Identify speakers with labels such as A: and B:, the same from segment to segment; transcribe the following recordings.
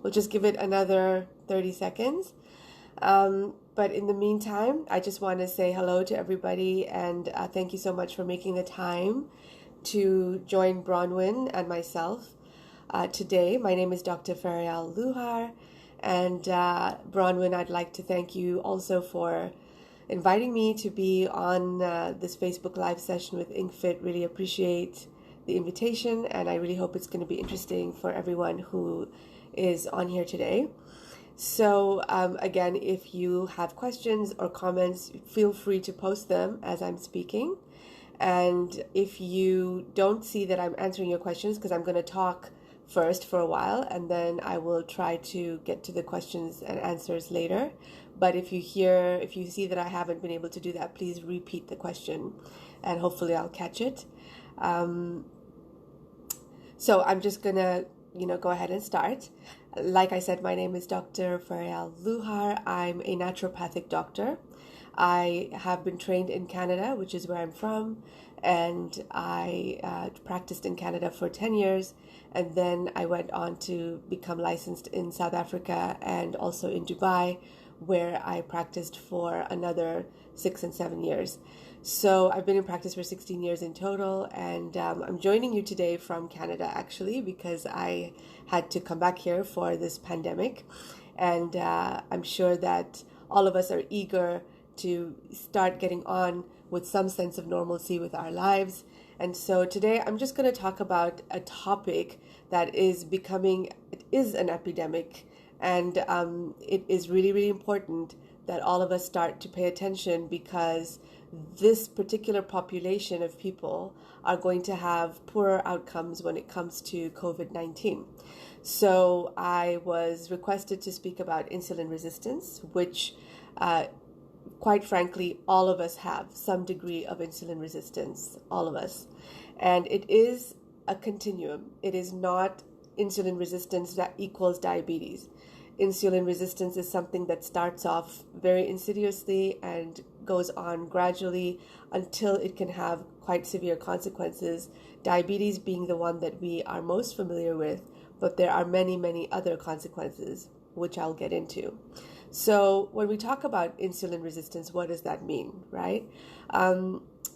A: We'll just give it another 30 seconds. But in the meantime, I just want to say hello to everybody and thank you so much for making the time to join Bronwyn and myself today. My name is Dr. Farial Luhar, and Bronwyn, I'd like to thank you also for inviting me to be on this Facebook Live session with IngFit. Really appreciate the invitation, and I really hope it's going to be interesting for everyone who is on here today. So again, if you have questions or comments, feel free to post them as I'm speaking. And if you don't see that I'm answering your questions, because I'm going to talk first for a while, and then I will try to get to the questions and answers later. But if you see that I haven't been able to do that, please repeat the question, and hopefully I'll catch it. So I'm just going to go ahead and start. Like I said, my name is Dr. Farial Luhar. I'm a naturopathic doctor. I have been trained in Canada, which is where I'm from, and I practiced in Canada for 10 years, and then I went on to become licensed in South Africa and also in Dubai, where I practiced for another 6 and 7 years. So I've been in practice for 16 years in total, and I'm joining you today from Canada, actually, because I had to come back here for this pandemic. And I'm sure that all of us are eager to start getting on with some sense of normalcy with our lives. And so today I'm just going to talk about a topic that is an epidemic. And it is really, really important that all of us start to pay attention, because this particular population of people are going to have poorer outcomes when it comes to COVID-19. So I was requested to speak about insulin resistance, which quite frankly, all of us have some degree of insulin resistance, all of us. And it is a continuum. It is not insulin resistance that equals diabetes. Insulin resistance is something that starts off very insidiously and goes on gradually until it can have quite severe consequences, diabetes being the one that we are most familiar with, but there are many, many other consequences, which I'll get into. So when we talk about insulin resistance, what does that mean, right?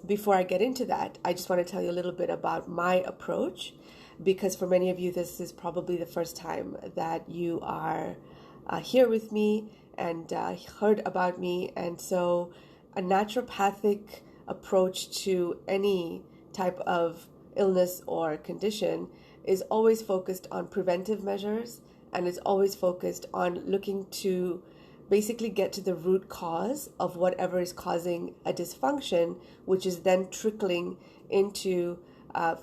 A: Before I get into that, I just want to tell you a little bit about my approach, because for many of you, this is probably the first time that you are here with me and heard about me. And so a naturopathic approach to any type of illness or condition is always focused on preventive measures, and is always focused on looking to basically get to the root cause of whatever is causing a dysfunction, which is then trickling into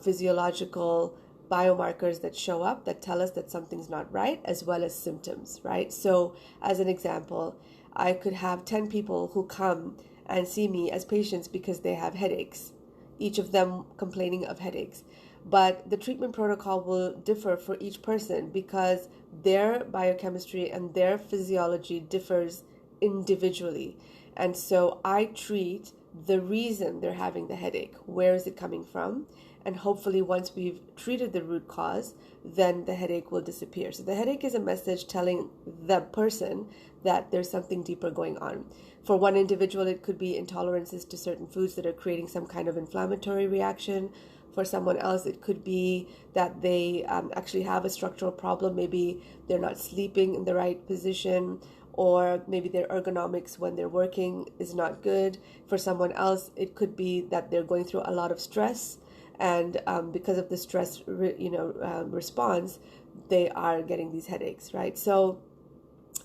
A: physiological biomarkers that show up that tell us that something's not right, as well as symptoms, right? So as an example, I could have 10 people who come and see me as patients because they have headaches, each of them complaining of headaches. But the treatment protocol will differ for each person because their biochemistry and their physiology differs individually. And so I treat the reason they're having the headache. Where is it coming from? And hopefully once we've treated the root cause, then the headache will disappear. So the headache is a message telling the person that there's something deeper going on. For one individual, it could be intolerances to certain foods that are creating some kind of inflammatory reaction. For someone else, it could be that they actually have a structural problem. Maybe they're not sleeping in the right position, or maybe their ergonomics when they're working is not good. For someone else, it could be that they're going through a lot of stress, and because of the stress response, they are getting these headaches, right? So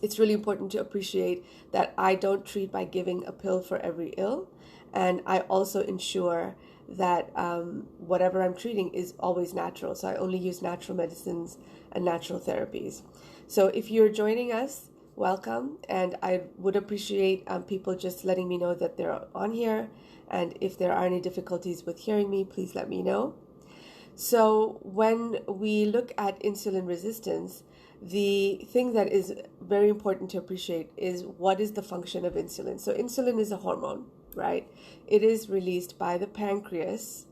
A: it's really important to appreciate that I don't treat by giving a pill for every ill, and I also ensure that whatever I'm treating is always natural. So I only use natural medicines and natural therapies. So if you're joining us, welcome. And I would appreciate people just letting me know that they're on here. And if there are any difficulties with hearing me, please let me know. So when we look at insulin resistance, the thing that is very important to appreciate is what is the function of insulin. So insulin is a hormone, right? It is released by the pancreas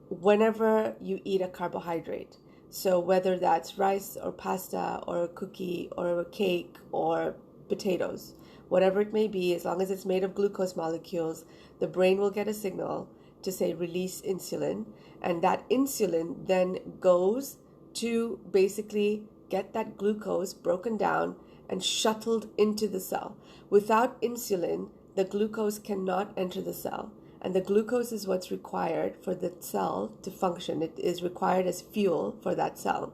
A: whenever you eat a carbohydrate. So whether that's rice or pasta or a cookie or a cake or potatoes, whatever it may be, as long as it's made of glucose molecules, the brain will get a signal to say release insulin, and that insulin then goes to basically get that glucose broken down and shuttled into the cell. Without insulin, the glucose cannot enter the cell. And the glucose is what's required for the cell to function. It is required as fuel for that cell.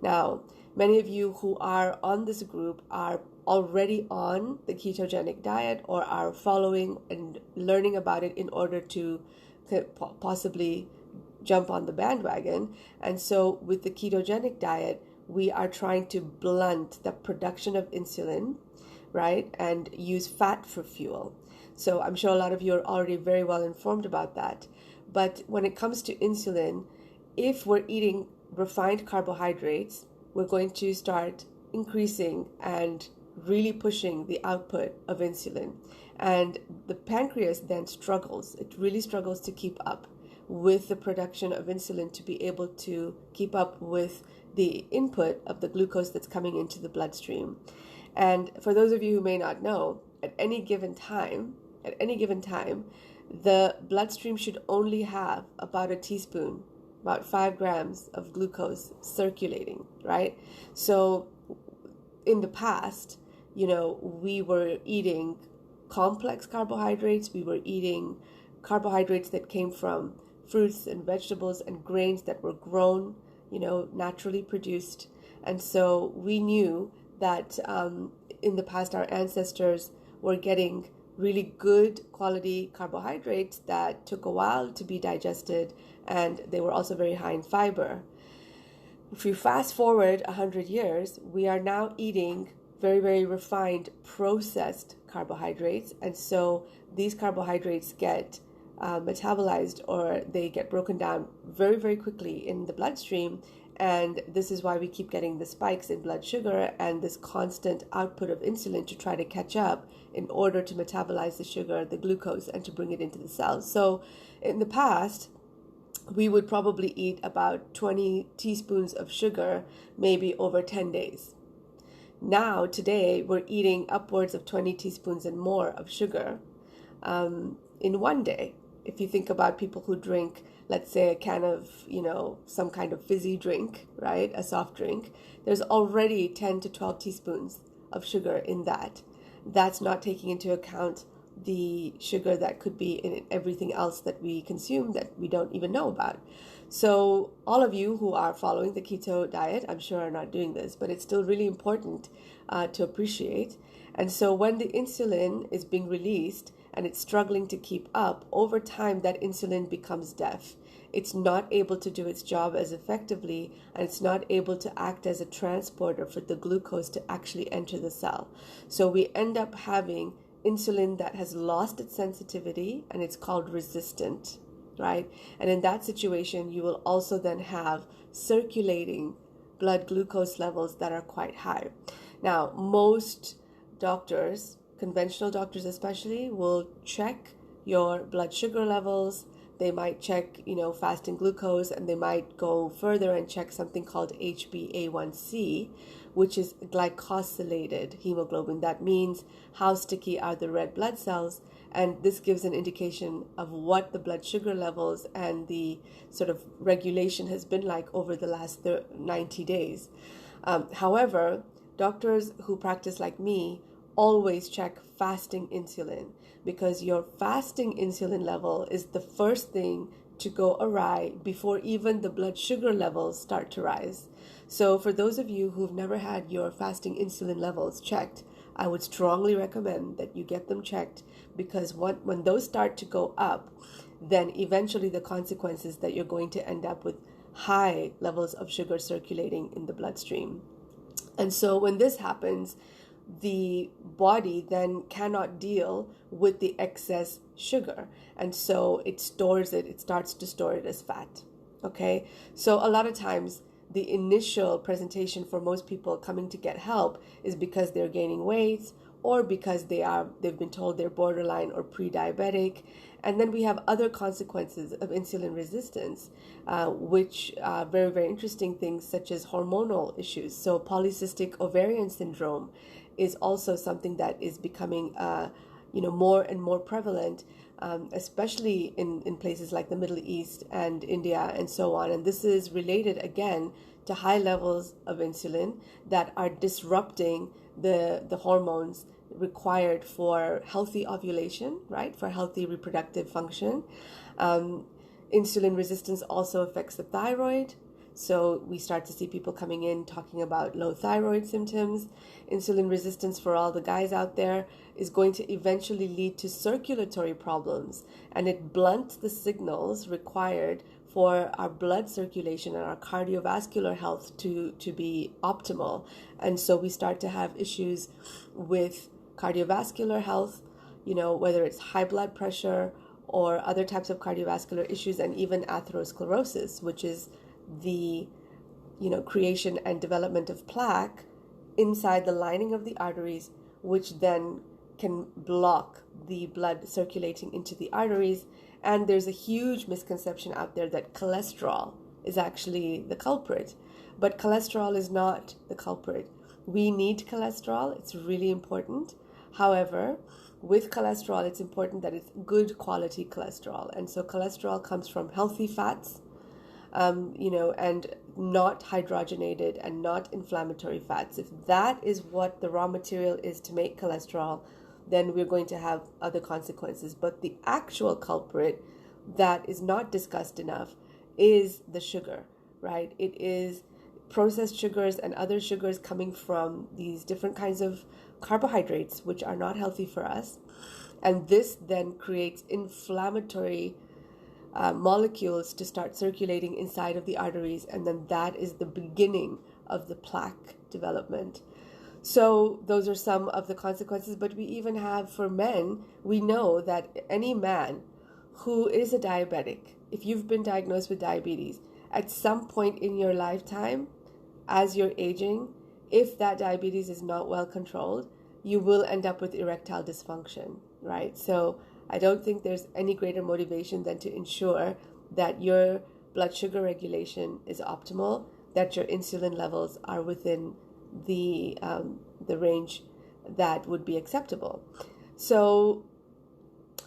A: Now, many of you who are on this group are already on the ketogenic diet or are following and learning about it in order to possibly jump on the bandwagon. And so with the ketogenic diet, we are trying to blunt the production of insulin, right, and use fat for fuel. So I'm sure a lot of you are already very well informed about that. But when it comes to insulin, if we're eating refined carbohydrates, we're going to start increasing and really pushing the output of insulin. And the pancreas then struggles. It really struggles to keep up with the production of insulin to be able to keep up with the input of the glucose that's coming into the bloodstream. And for those of you who may not know, at any given time, the bloodstream should only have about a teaspoon, about 5 grams of glucose circulating, right? So in the past, we were eating complex carbohydrates. We were eating carbohydrates that came from fruits and vegetables and grains that were grown, naturally produced. And so we knew that in the past, our ancestors were getting really good quality carbohydrates that took a while to be digested, and they were also very high in fiber. If you fast forward 100 years, we are now eating very, very refined processed carbohydrates, and so these carbohydrates get metabolized, or they get broken down very, very quickly in the bloodstream. And this is why we keep getting the spikes in blood sugar and this constant output of insulin to try to catch up in order to metabolize the sugar, the glucose, and to bring it into the cells. So in the past, we would probably eat about 20 teaspoons of sugar, maybe over 10 days. Now, today, we're eating upwards of 20 teaspoons and more of sugar in one day. If you think about people who drink, let's say, a can of, some kind of fizzy drink, right, a soft drink, there's already 10 to 12 teaspoons of sugar in that. That's not taking into account the sugar that could be in everything else that we consume that we don't even know about. So all of you who are following the keto diet, I'm sure are not doing this, but it's still really important to appreciate. And so when the insulin is being released and it's struggling to keep up, over time that insulin becomes deaf. It's not able to do its job as effectively, and it's not able to act as a transporter for the glucose to actually enter the cell. So we end up having insulin that has lost its sensitivity, and it's called resistant, right? And in that situation, you will also then have circulating blood glucose levels that are quite high. Now, most doctors, conventional doctors especially, will check your blood sugar levels. They might check, fasting glucose, and they might go further and check something called HbA1c, which is glycosylated hemoglobin. That means how sticky are the red blood cells, and this gives an indication of what the blood sugar levels and the sort of regulation has been like over the last 90 days. However, doctors who practice like me always check fasting insulin, because your fasting insulin level is the first thing to go awry before even the blood sugar levels start to rise. So for those of you who've never had your fasting insulin levels checked, I would strongly recommend that you get them checked, because when those start to go up, then eventually the consequence is that you're going to end up with high levels of sugar circulating in the bloodstream. And so when this happens, the body then cannot deal with the excess sugar, and so it starts to store it as fat. Okay, so a lot of times the initial presentation for most people coming to get help is because they're gaining weight, or because they've been told they're borderline or pre-diabetic. And then we have other consequences of insulin resistance, which are very, very interesting things such as hormonal issues. So polycystic ovarian syndrome is also something that is becoming more and more prevalent, especially in places like the Middle East and India and so on. And this is related again to high levels of insulin that are disrupting the hormones required for healthy ovulation, right? For healthy reproductive function. Insulin resistance also affects the thyroid. So we start to see people coming in talking about low thyroid symptoms. Insulin resistance, for all the guys out there, is going to eventually lead to circulatory problems, and it blunts the signals required for our blood circulation and our cardiovascular health to be optimal. And so we start to have issues with cardiovascular health, whether it's high blood pressure or other types of cardiovascular issues, and even atherosclerosis, which is the creation and development of plaque inside the lining of the arteries, which then can block the blood circulating into the arteries. And there's a huge misconception out there that cholesterol is actually the culprit, but cholesterol is not the culprit. We need cholesterol, it's really important. However, with cholesterol, it's important that it's good quality cholesterol. And so cholesterol comes from healthy fats, and not hydrogenated and not inflammatory fats. If that is what the raw material is to make cholesterol, then we're going to have other consequences. But the actual culprit that is not discussed enough is the sugar, right? It is processed sugars and other sugars coming from these different kinds of carbohydrates, which are not healthy for us. And this then creates inflammatory molecules to start circulating inside of the arteries, and then that is the beginning of the plaque development. So those are some of the consequences, but we even have for men, we know that any man who is a diabetic, if you've been diagnosed with diabetes, at some point in your lifetime, as you're aging, if that diabetes is not well controlled, you will end up with erectile dysfunction, right? So I don't think there's any greater motivation than to ensure that your blood sugar regulation is optimal, that your insulin levels are within the range that would be acceptable. So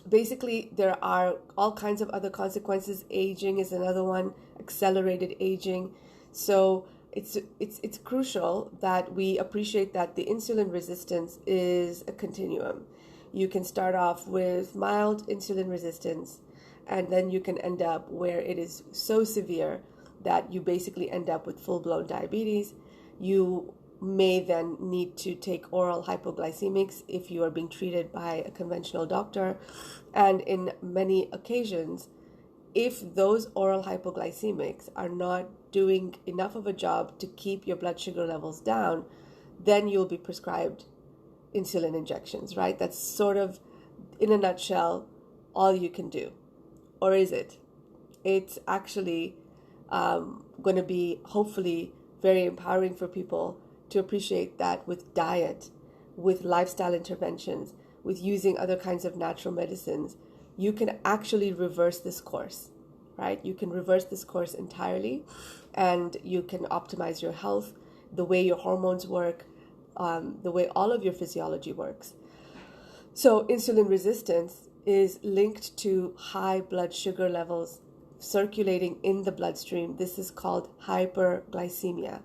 A: basically, there are all kinds of other consequences. Aging is another one, accelerated aging. So it's crucial that we appreciate that the insulin resistance is a continuum. You can start off with mild insulin resistance, and then you can end up where it is so severe that you basically end up with full-blown diabetes. You may then need to take oral hypoglycemics if you are being treated by a conventional doctor. And in many occasions, if those oral hypoglycemics are not doing enough of a job to keep your blood sugar levels down, then you'll be prescribed insulin injections, right? That's sort of, in a nutshell, all you can do. Or is it? It's actually going to be hopefully very empowering for people to appreciate that with diet, with lifestyle interventions, with using other kinds of natural medicines, you can actually reverse this course, right? You can reverse this course entirely, and you can optimize your health, the way your hormones work, the way all of your physiology works. So insulin resistance is linked to high blood sugar levels circulating in the bloodstream. This is called hyperglycemia,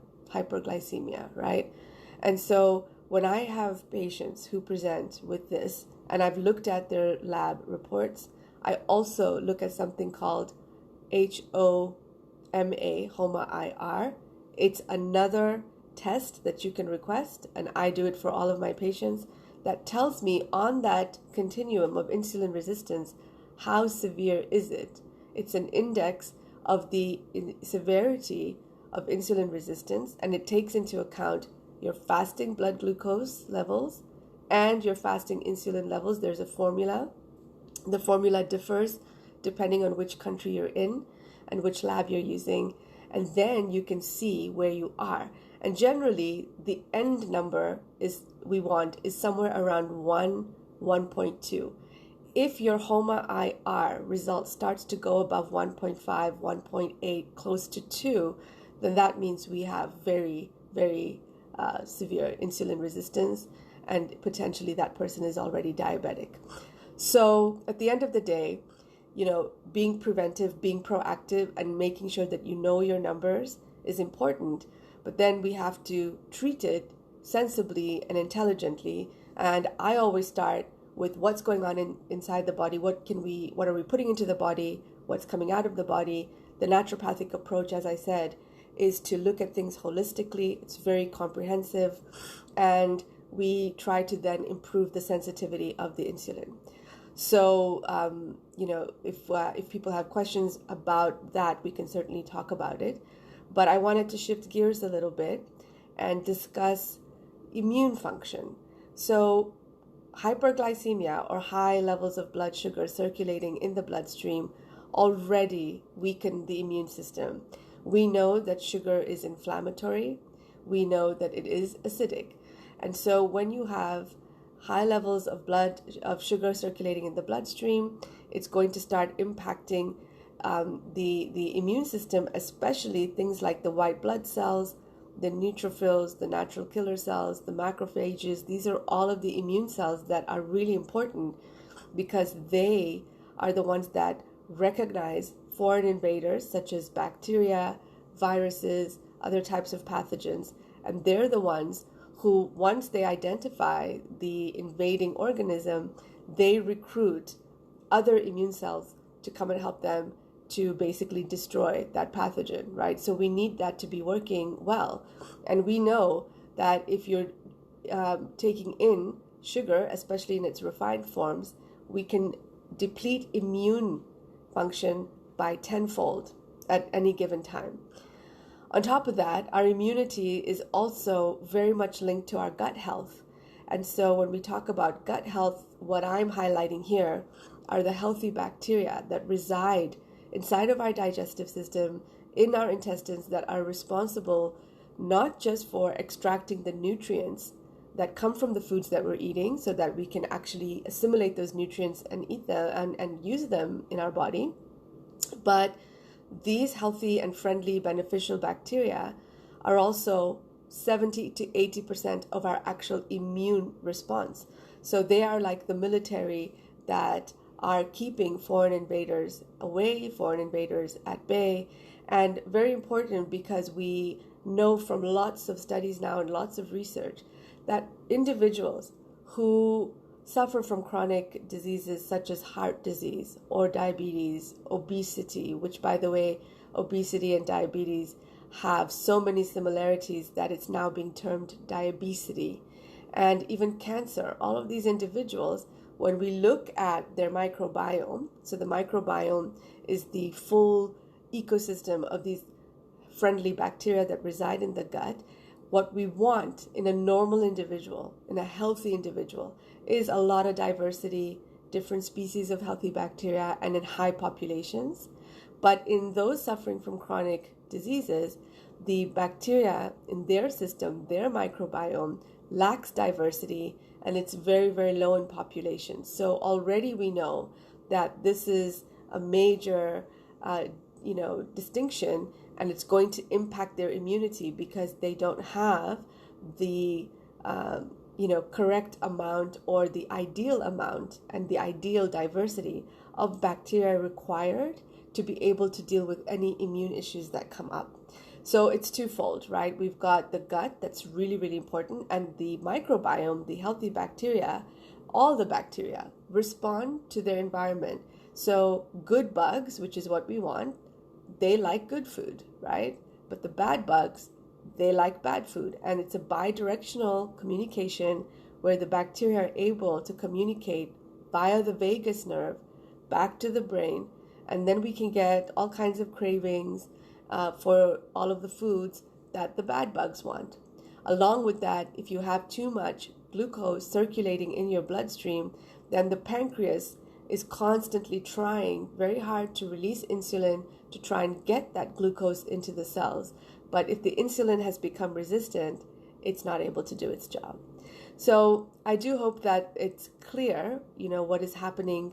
A: right? And so when I have patients who present with this, and I've looked at their lab reports, I also look at something called HOMA, HOMA-IR. It's another test that you can request, and I do it for all of my patients, that tells me on that continuum of insulin resistance, how severe is it? It's an index of the severity of insulin resistance, and it takes into account your fasting blood glucose levels and your fasting insulin levels. There's a formula. The formula differs depending on which country you're in and which lab you're using, and then you can see where you are. And generally, the end number we want is somewhere around 1.2. If your HOMA-IR result starts to go above 1.5, 1.8, close to 2, then that means we have very, very severe insulin resistance, and potentially that person is already diabetic. So at the end of the day, being preventive, being proactive, and making sure that you know your numbers is important. But then we have to treat it sensibly and intelligently. And I always start with what's going on inside the body. What are we putting into the body? What's coming out of the body? The naturopathic approach, as I said, is to look at things holistically. It's very comprehensive, and we try to then improve the sensitivity of the insulin. So, if people have questions about that, we can certainly talk about it. But I wanted to shift gears a little bit and discuss immune function. So, hyperglycemia, or high levels of blood sugar circulating in the bloodstream, already weaken the immune system. We know that sugar is inflammatory. We know that it is acidic. And so when you have high levels of sugar circulating in the bloodstream, it's going to start impacting the immune system, especially things like the white blood cells, the neutrophils, the natural killer cells, the macrophages. These are all of the immune cells that are really important because they are the ones that recognize foreign invaders such as bacteria, viruses, other types of pathogens. And they're the ones who, once they identify the invading organism, they recruit other immune cells to come and help them to basically destroy that pathogen, right? So we need that to be working well. And we know that if you're taking in sugar, especially in its refined forms, we can deplete immune function by tenfold at any given time. On top of that, our immunity is also very much linked to our gut health. And so when we talk about gut health, what I'm highlighting here are the healthy bacteria that reside inside of our digestive system, in our intestines, that are responsible not just for extracting the nutrients that come from the foods that we're eating so that we can actually assimilate those nutrients and eat them and use them in our body, but these healthy and friendly beneficial bacteria are also 70 to 80% of our actual immune response. So they are like the military that are keeping foreign invaders away, foreign invaders at bay. And very important because we know from lots of studies now and lots of research that individuals who suffer from chronic diseases such as heart disease or diabetes, obesity, which, by the way, obesity and diabetes have so many similarities that it's now being termed diabesity, and even cancer. All of these individuals, when we look at their microbiome, so the microbiome is the full ecosystem of these friendly bacteria that reside in the gut. What we want in a normal individual, in a healthy individual, is a lot of diversity, different species of healthy bacteria, and in high populations. But in those suffering from chronic diseases, the bacteria in their system, their microbiome, lacks diversity, and it's very, very low in population. So already we know that this is a major, distinction, and it's going to impact their immunity because they don't have the, correct amount or the ideal amount and the ideal diversity of bacteria required to be able to deal with any immune issues that come up. So it's twofold, right? We've got the gut that's really, really important, and the microbiome, the healthy bacteria. All the bacteria respond to their environment. So good bugs, which is what we want, they like good food, right? But the bad bugs, they like bad food. And it's a bi-directional communication where the bacteria are able to communicate via the vagus nerve back to the brain. And then we can get all kinds of cravings for all of the foods that the bad bugs want. Along with that, if you have too much glucose circulating in your bloodstream, then the pancreas is constantly trying very hard to release insulin to try and get that glucose into the cells. But if the insulin has become resistant, it's not able to do its job. So I do hope that it's clear, what is happening.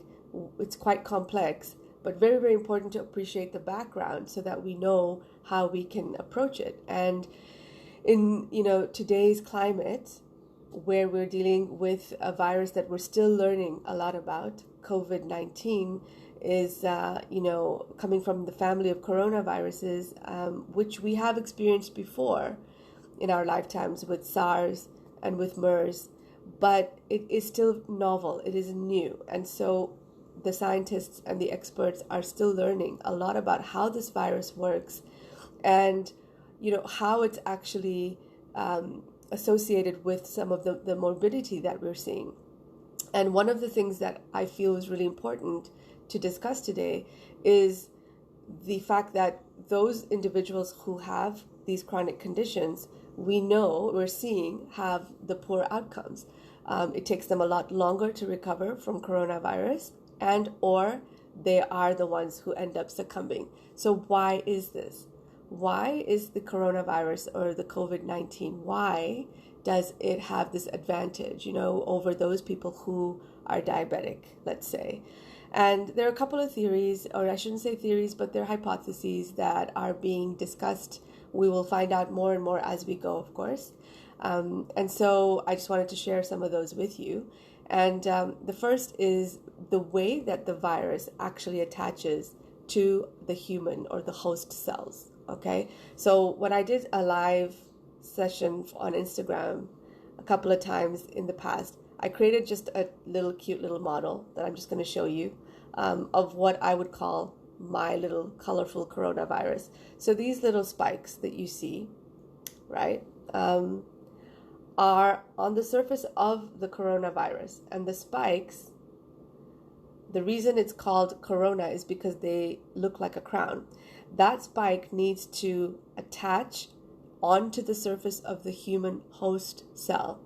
A: It's quite complex, but very, very important to appreciate the background so that we know how we can approach it. And in, today's climate, where we're dealing with a virus that we're still learning a lot about, COVID-19 is, coming from the family of coronaviruses, which we have experienced before in our lifetimes with SARS and with MERS, but it is still novel, it is new. And so the scientists and the experts are still learning a lot about how this virus works and, how it's actually associated with some of the morbidity that we're seeing. And one of the things that I feel is really important to discuss today is the fact that those individuals who have these chronic conditions, we're seeing have the poor outcomes. It takes them a lot longer to recover from coronavirus, or they are the ones who end up succumbing. So why is this? Why is the coronavirus or the COVID-19, why does it have this advantage, over those people who are diabetic, let's say? And there are a couple of theories, or I shouldn't say theories, but they're hypotheses that are being discussed. We will find out more and more as we go, of course. And so I just wanted to share some of those with you. And the first is the way that the virus actually attaches to the human or the host cells. Okay, so when I did a live session on Instagram a couple of times in the past, I created just a cute little model that I'm just going to show you of what I would call my little colorful coronavirus. So these little spikes that you see, right, are on the surface of the coronavirus. And the spikes, the reason it's called corona is because they look like a crown. That spike needs to attach onto the surface of the human host cell.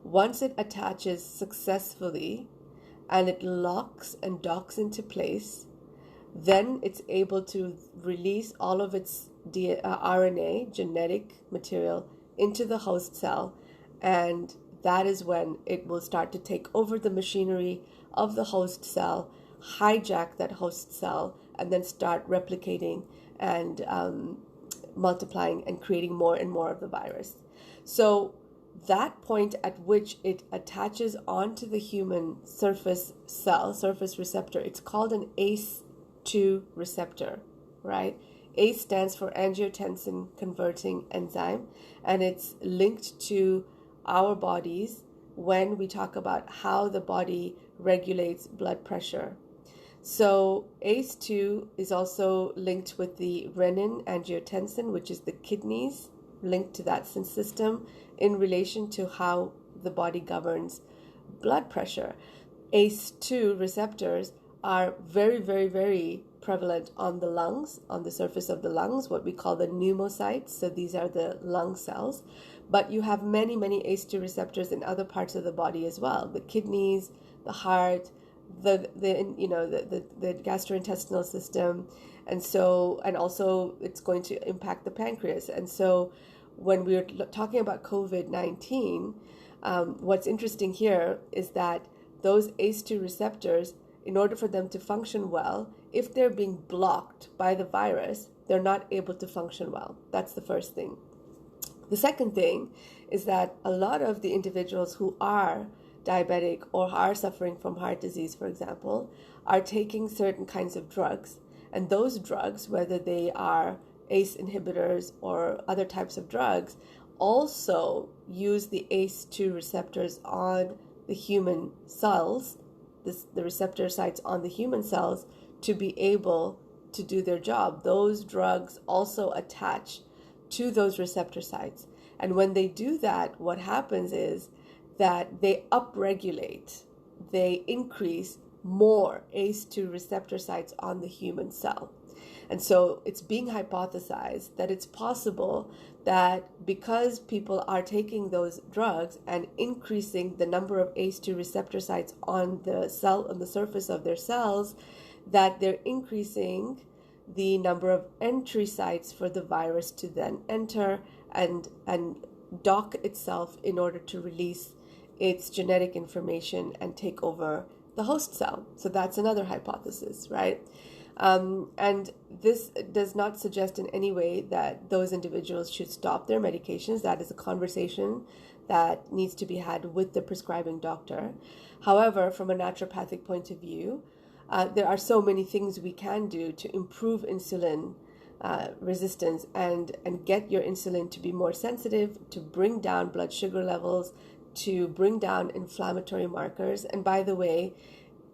A: Once it attaches successfully and it locks and docks into place, then it's able to release all of its RNA, genetic material, into the host cell. And that is when it will start to take over the machinery of the host cell, hijack that host cell, and then start replicating and multiplying and creating more and more of the virus. So that point at which it attaches onto the human surface receptor, it's called an ACE2 receptor, right? ACE stands for angiotensin converting enzyme, and it's linked to our bodies when we talk about how the body regulates blood pressure. So ACE2 is also linked with the renin-angiotensin, which is the kidneys, linked to that system in relation to how the body governs blood pressure. ACE2 receptors are very, very, very prevalent on the lungs, on the surface of the lungs, what we call the pneumocytes. So these are the lung cells. But you have many, many ACE2 receptors in other parts of the body as well, the kidneys, the heart, the gastrointestinal system, and also it's going to impact the pancreas. And so when we're talking about COVID-19, what's interesting here is that those ACE2 receptors, in order for them to function well, if they're being blocked by the virus, they're not able to function well. That's the first thing. The second thing is that a lot of the individuals who are diabetic or are suffering from heart disease, for example, are taking certain kinds of drugs. And those drugs, whether they are ACE inhibitors or other types of drugs, also use the ACE2 receptors on the human cells, the receptor sites on the human cells, to be able to do their job. Those drugs also attach to those receptor sites. And when they do that, what happens is that they upregulate, they increase more ACE2 receptor sites on the human cell. And so it's being hypothesized that it's possible that because people are taking those drugs and increasing the number of ACE2 receptor sites on the surface of their cells, that they're increasing the number of entry sites for the virus to then enter and dock itself in order to release its genetic information and take over the host cell. So that's another hypothesis, right? And this does not suggest in any way that those individuals should stop their medications. That is a conversation that needs to be had with the prescribing doctor. However, from a naturopathic point of view, there are so many things we can do to improve insulin resistance and get your insulin to be more sensitive, to bring down blood sugar levels, to bring down inflammatory markers. And by the way,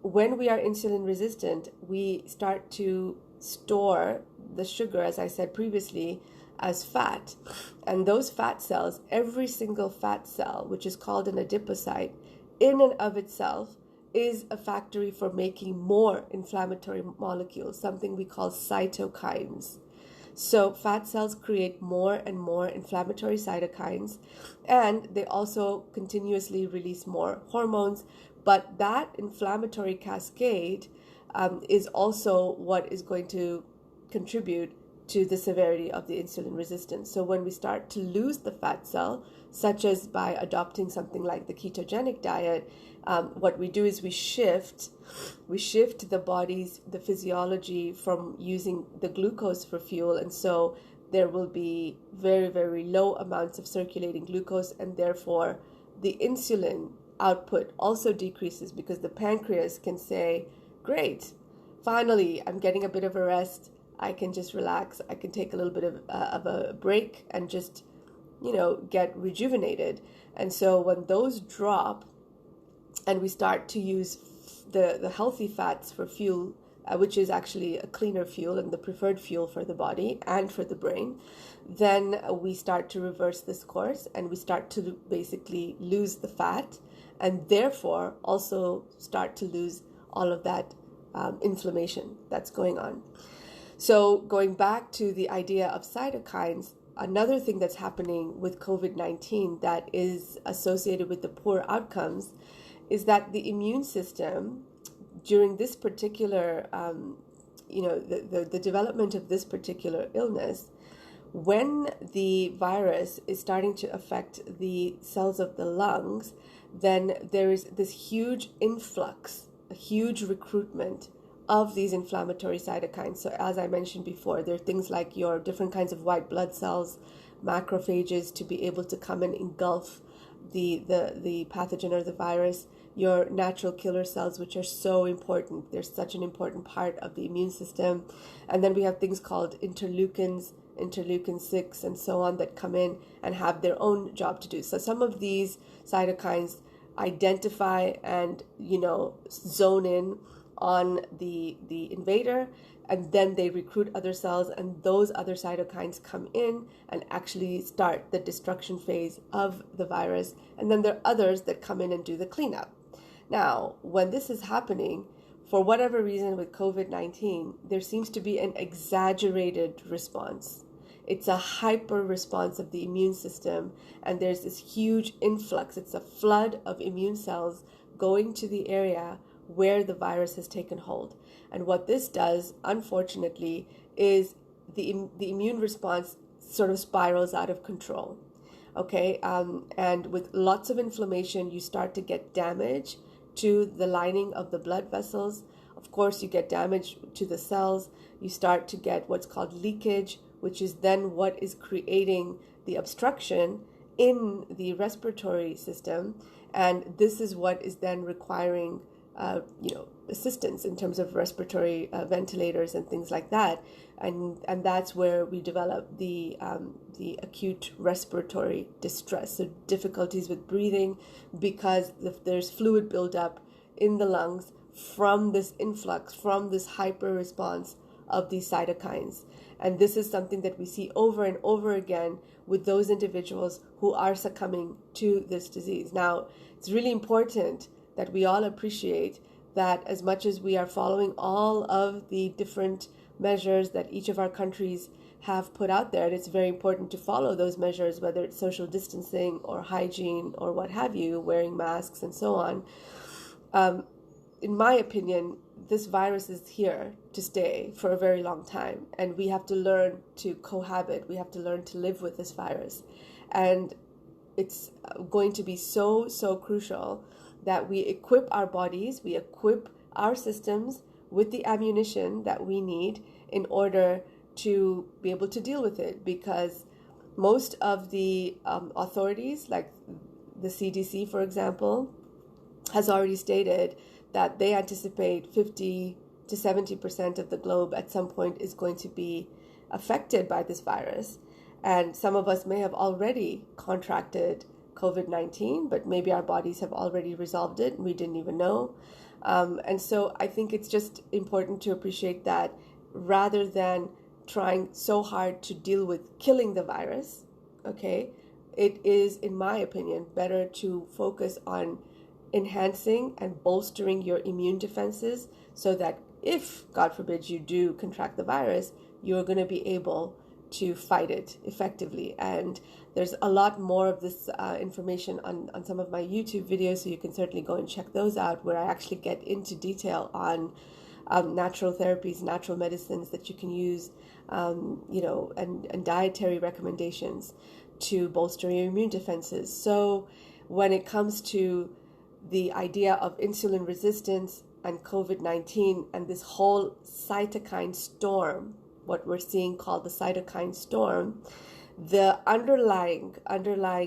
A: when we are insulin resistant, we start to store the sugar, as I said previously, as fat. And those fat cells, every single fat cell, which is called an adipocyte, in and of itself is a factory for making more inflammatory molecules, something we call cytokines. So fat cells create more and more inflammatory cytokines, and they also continuously release more hormones. But that inflammatory cascade is also what is going to contribute to the severity of the insulin resistance. So when we start to lose the fat cell, such as by adopting something like the ketogenic diet, what we do is we shift the physiology from using the glucose for fuel, and so there will be very, very low amounts of circulating glucose, and therefore the insulin output also decreases because the pancreas can say, great, finally I'm getting a bit of a rest, I can just relax, I can take a little bit of a break and just get rejuvenated. And so when those drop and we start to use the healthy fats for fuel, which is actually a cleaner fuel and the preferred fuel for the body and for the brain, then we start to reverse this course and we start to basically lose the fat, and therefore also start to lose all of that inflammation that's going on. So going back to the idea of cytokines, another thing that's happening with COVID-19 that is associated with the poor outcomes is that the immune system during this particular, the development of this particular illness, when the virus is starting to affect the cells of the lungs, then there is this huge influx, a huge recruitment of these inflammatory cytokines. So as I mentioned before, there are things like your different kinds of white blood cells, macrophages to be able to come and engulf the pathogen or the virus, your natural killer cells, which are so important. They're such an important part of the immune system. And then we have things called interleukins, interleukin 6, and so on that come in and have their own job to do. So some of these cytokines identify and, zone in on the invader, and then they recruit other cells, and those other cytokines come in and actually start the destruction phase of the virus. And then there are others that come in and do the cleanup. Now, when this is happening, for whatever reason with COVID-19, there seems to be an exaggerated response. It's a hyper response of the immune system, and there's this huge influx. It's a flood of immune cells going to the area where the virus has taken hold. And what this does, unfortunately, is the immune response sort of spirals out of control. Okay, and with lots of inflammation, you start to get damage to the lining of the blood vessels. Of course, you get damage to the cells. You start to get what's called leakage, which is then what is creating the obstruction in the respiratory system. And this is what is then requiring assistance in terms of respiratory ventilators and things like that, and that's where we develop the acute respiratory distress, so difficulties with breathing because there's fluid buildup in the lungs from this influx, from this hyper response of these cytokines. And this is something that we see over and over again with those individuals who are succumbing to this disease. Now, it's really important that we all appreciate that as much as we are following all of the different measures that each of our countries have put out there, and it's very important to follow those measures, whether it's social distancing or hygiene or what have you, wearing masks and so on. in my opinion, this virus is here to stay for a very long time, and we have to learn to cohabit. We have to learn to live with this virus. And it's going to be so, so crucial that we equip our bodies, we equip our systems with the ammunition that we need in order to be able to deal with it. Because most of the authorities, like the CDC, for example, has already stated that they anticipate 50 to 70% of the globe at some point is going to be affected by this virus. And some of us may have already contracted COVID-19, but maybe our bodies have already resolved it and we didn't even know. And so I think it's just important to appreciate that rather than trying so hard to deal with killing the virus, okay, it is, in my opinion, better to focus on enhancing and bolstering your immune defenses so that if, God forbid, you do contract the virus, you're going to be able to fight it effectively. And there's a lot more of this information on some of my YouTube videos, so you can certainly go and check those out, where I actually get into detail on natural therapies, natural medicines that you can use, and dietary recommendations to bolster your immune defenses. So when it comes to the idea of insulin resistance and COVID-19 and this whole cytokine storm, what we're seeing called the cytokine storm, the underlying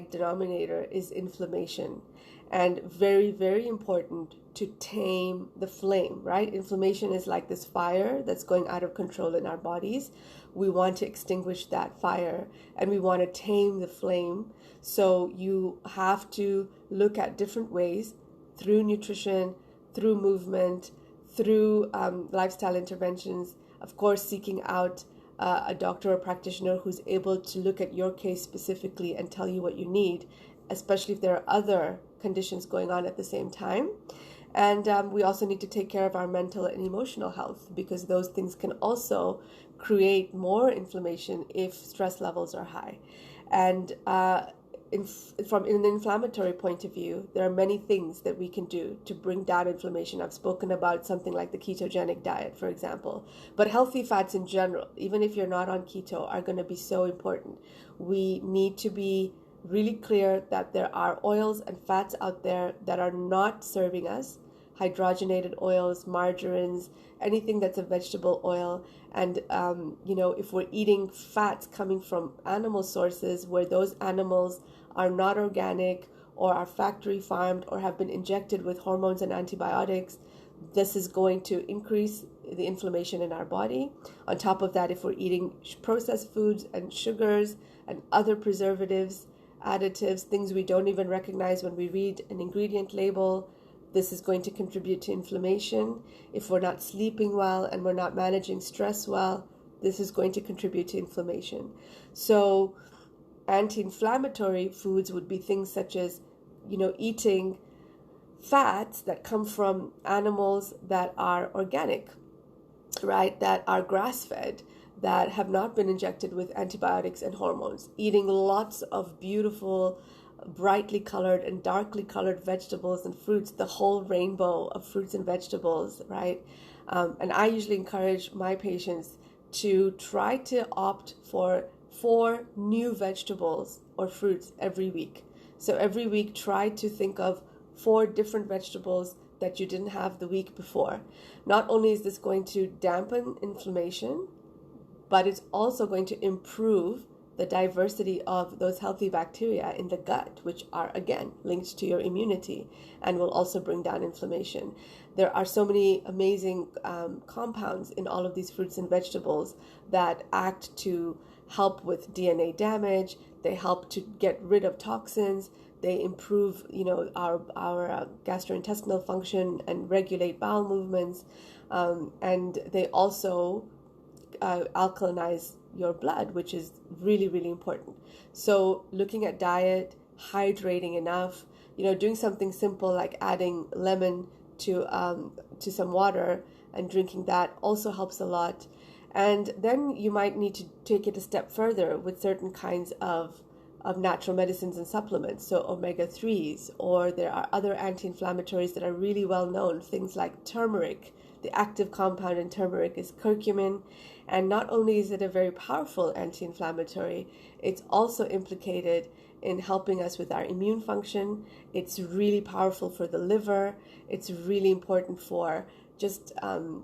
A: denominator is inflammation. And very, very important to tame the flame, right? Inflammation is like this fire that's going out of control in our bodies. We want to extinguish that fire and we want to tame the flame. So you have to look at different ways through nutrition, through movement, through lifestyle interventions, of course, seeking out a doctor or practitioner who's able to look at your case specifically and tell you what you need, especially if there are other conditions going on at the same time. And we also need to take care of our mental and emotional health, because those things can also create more inflammation if stress levels are high. And from an inflammatory point of view, there are many things that we can do to bring down inflammation. I've spoken about something like the ketogenic diet, for example. But healthy fats in general, even if you're not on keto, are going to be so important. We need to be really clear that there are oils and fats out there that are not serving us. Hydrogenated oils, margarines, anything that's a vegetable oil. And, if we're eating fats coming from animal sources where those animals are not organic or are factory farmed or have been injected with hormones and antibiotics, this is going to increase the inflammation in our body. On top of that, if we're eating processed foods and sugars and other preservatives, additives, things we don't even recognize when we read an ingredient label, this is going to contribute to inflammation. If we're not sleeping well and we're not managing stress well, this is going to contribute to inflammation. So anti-inflammatory foods would be things such as, eating fats that come from animals that are organic, right? That are grass-fed, that have not been injected with antibiotics and hormones. Eating lots of beautiful, brightly colored and darkly colored vegetables and fruits, the whole rainbow of fruits and vegetables, right? And I usually encourage my patients to try to opt for 4 new vegetables or fruits every week. So every week, try to think of 4 different vegetables that you didn't have the week before. Not only is this going to dampen inflammation, but it's also going to improve the diversity of those healthy bacteria in the gut, which are, again, linked to your immunity and will also bring down inflammation. There are so many amazing compounds in all of these fruits and vegetables that act to help with DNA damage. They help to get rid of toxins. They improve, our gastrointestinal function and regulate bowel movements. And they also alkalinize your blood, which is really, really important. So looking at diet, hydrating enough, doing something simple like adding lemon to some water and drinking that also helps a lot. And then you might need to take it a step further with certain kinds of of natural medicines and supplements, so omega-3s, or there are other anti-inflammatories that are really well known, things like turmeric. The active compound in turmeric is curcumin, and not only is it a very powerful anti-inflammatory, it's also implicated in helping us with our immune function. It's really powerful for the liver. It's really important for just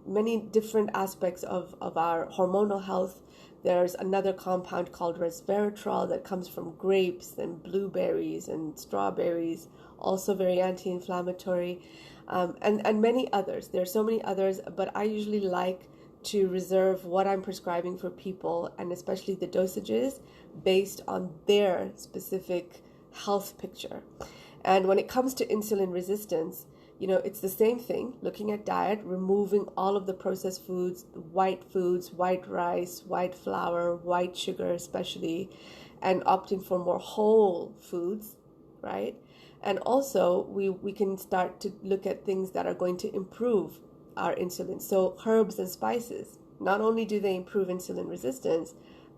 A: many different aspects of our hormonal health. There's another compound called resveratrol that comes from grapes and blueberries and strawberries, also very anti-inflammatory, and many others. There are so many others, but I usually like to reserve what I'm prescribing for people, and especially the dosages, based on their specific health picture. And when it comes to insulin resistance, it's the same thing, looking at diet, removing all of the processed foods, white rice, white flour, white sugar especially, and opting for more whole foods, right? And also we can start to look at things that are going to improve our insulin. So herbs and spices, not only do they improve insulin resistance,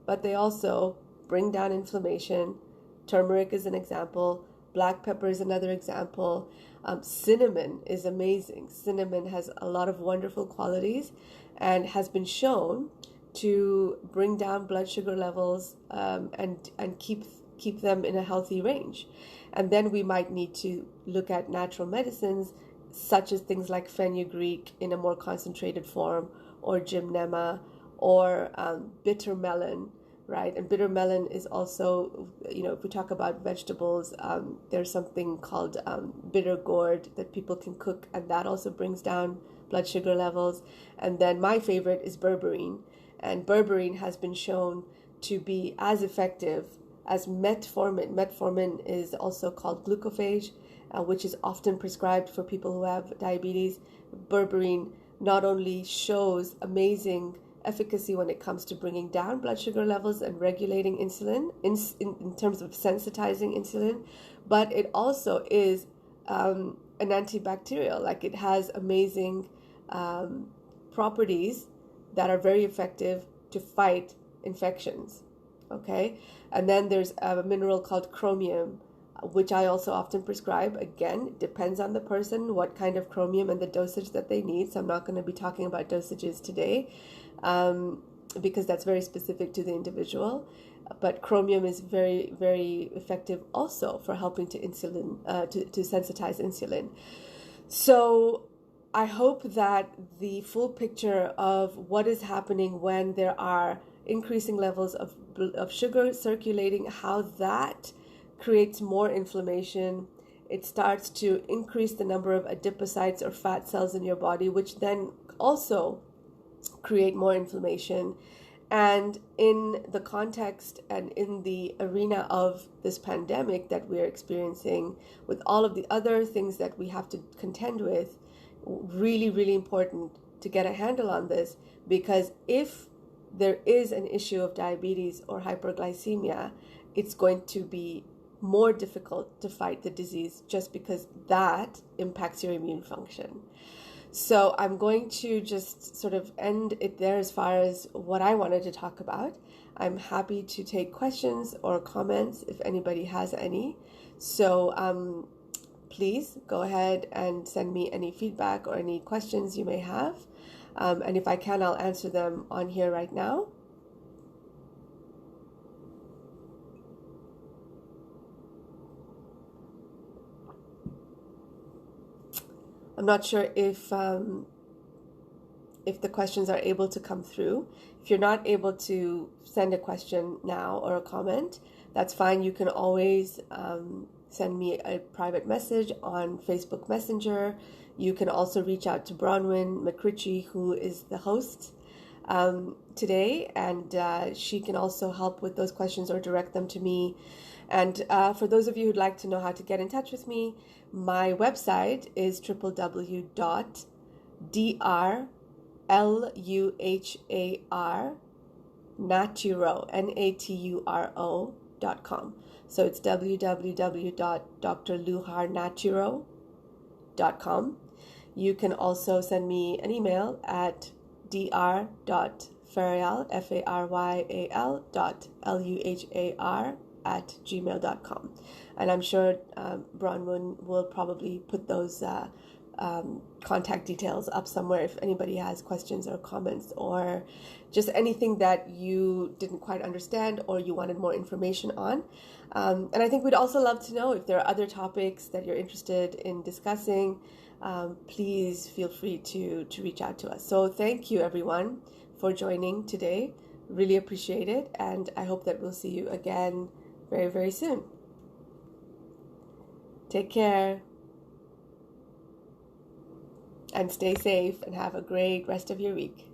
A: but they also bring down inflammation. Turmeric is an example. Black pepper is another example. Cinnamon is amazing. Cinnamon has a lot of wonderful qualities and has been shown to bring down blood sugar levels and keep them in a healthy range. And then we might need to look at natural medicines such as things like fenugreek in a more concentrated form, or gymnema, or bitter melon, right? And bitter melon is also, if we talk about vegetables, there's something called bitter gourd that people can cook, and that also brings down blood sugar levels. And then my favorite is berberine, and berberine has been shown to be as effective as metformin. Metformin is also called glucophage, which is often prescribed for people who have diabetes. Berberine not only shows amazing efficacy when it comes to bringing down blood sugar levels and regulating insulin in terms of sensitizing insulin, but it also is an antibacterial. Like, it has amazing properties that are very effective to fight infections. Okay, and then there's a mineral called chromium, which I also often prescribe. Again, it depends on the person, what kind of chromium and the dosage that they need. So I'm not going to be talking about dosages today because that's very specific to the individual. But chromium is very, very effective also for helping to sensitize insulin. So I hope that the full picture of what is happening when there are increasing levels of sugar circulating, how that creates more inflammation. It starts to increase the number of adipocytes or fat cells in your body, which then also create more inflammation. And in the context and in the arena of this pandemic that we're experiencing, with all of the other things that we have to contend with, really, really important to get a handle on this, because if there is an issue of diabetes or hyperglycemia, it's going to be more difficult to fight the disease, just because that impacts your immune function. So I'm going to just sort of end it there as far as what I wanted to talk about. I'm happy to take questions or comments if anybody has any. So please go ahead and send me any feedback or any questions you may have. And if I can, I'll answer them on here right now. I'm not sure if the questions are able to come through. If you're not able to send a question now or a comment, that's fine. You can always send me a private message on Facebook Messenger. You can also reach out to Bronwyn McRitchie, who is the host today, and she can also help with those questions or direct them to me. And for those of you who'd like to know how to get in touch with me, my website is www.drluharnaturo.com. So it's www.drluharnaturo.com. You can also send me an email at dr.faryal, Faryal, bronwyn@gmail.com. And I'm sure Bronwyn will probably put those contact details up somewhere if anybody has questions or comments or just anything that you didn't quite understand or you wanted more information on. And I think we'd also love to know if there are other topics that you're interested in discussing. Please feel free to reach out to us. So thank you, everyone, for joining today. Really appreciate it. And I hope that we'll see you again very, very soon. Take care. And stay safe and have a great rest of your week.